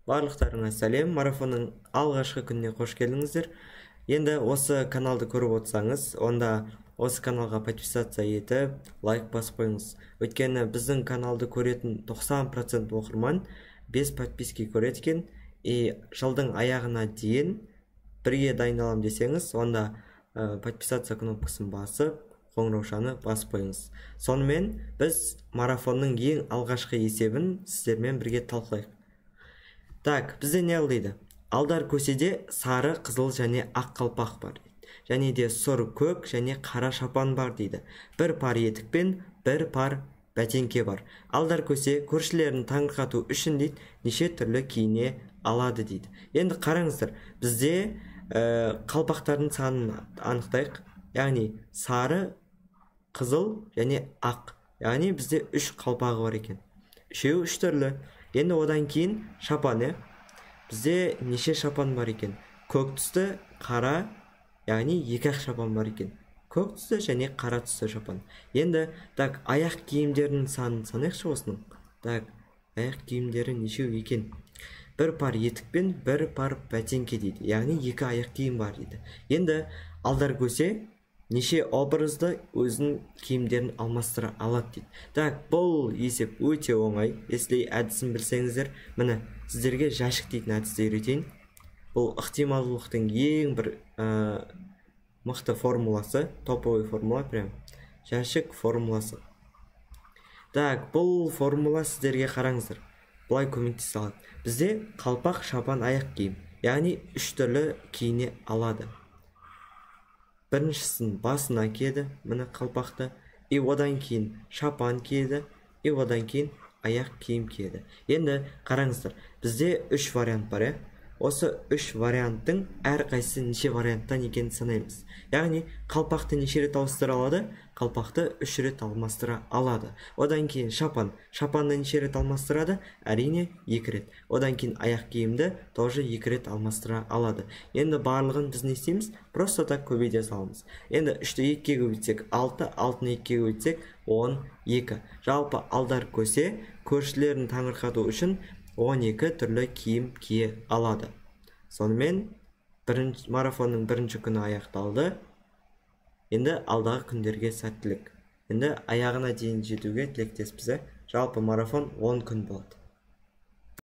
Барлықтарыңа сәлем, марафонның алғашқы күніне қош келдіңіздер. Енді осы каналды көріп отырсаңыз, онда осы каналға подписаться етіп, лайк басып қойыңыз. Өйткені біздің каналды көретін 90% оқырман 5 подписки көреді екен. Жылдың аяғына дейін бірге дайындалам десеңіз, онда подписаться кнопкасын басып, қоңыраушаны басып қойыңыз. Сонымен біз марафонның ең алғашқы есебін сіздермен бірге талқылайық. Так, бізде не дейді? Алдар көседе сары, қызыл және ақ қалпақ бар дейді. Және де сұр көк және қара шапан бар дейді. Бір пар етік пен бір пар бәтеңке бар. Алдар көсе көршілерін таңырқату үшін дейді, неше түрлі киіне алады дейді. Енді қараңыздар, бізде қалпақтардың санын анықтайық. Яғни сары, қызыл және ақ. Яғни бізде 3 қалпағы бар екен. Үшеуі 3 түрлі. Енді одан кейін шапан, бізде неше шапан бар екен? Көк түсті, қара, яғни 2 ақ шапан бар екен. Көк түсті және қара түсті шапан. Енді так, аяқ киімдерінің санын санайықшы осының. Так, аяқ киімдері нешеу екен? Бір пар етік пен бір пар бәтеңке дейді. Яғни 2 аяқ киім бар дейді. Енді алдар көсе неше образды өзінің киімдерін алмастыра алады дейді. Так, бұл есеп өте оңай. Если әдісін білсеңіздер, міне сіздерге жәшік дейтін әдісті үйретейін. Бұл ықтималдылықтың ең бір мықты формуласы, топовый формула прям. Жәшік формуласы. Так, бұл формула сіздерге қараңыздар. Бұлай көмектесе алады. Бізде қалпақ, шапан, аяқ киім. Яғни 3 түрлі киіне алады. Біріншісін басына киеді, міне қалпақты, одан кейін шапан киеді, одан кейін аяқ киім киеді. Енді қараңыздар, бізде 3 вариант бар, Осы 3 варианттың әрқайсысы неше варианттан екенін санаймыз. Яғни қалпақты неше рет ауыстыра алады? Қалпақты 3 рет алмастыра алады. Одан кейін шапанды неше рет алмастырады? Әрине 2 рет. Одан кейін аяқ киімді тоже 2 рет алмастыра алады. Енді барлығын біз не істейміз? Просто так көбейте саламыз. Енді 3-ті 2-ге көбейтсек 6, 6-ны 2-ге көбейтсек 12. Жалпы алдар көсе көршілерін таңырқату үшін 12 түрлі киім кие алады. Сонымен марафонның бірінші күні аяқталды. Енді алдағы күндерге сәттілік. Енді аяғына дейін жетуге тілектеспіз. Жалпы марафон 10 күн болады.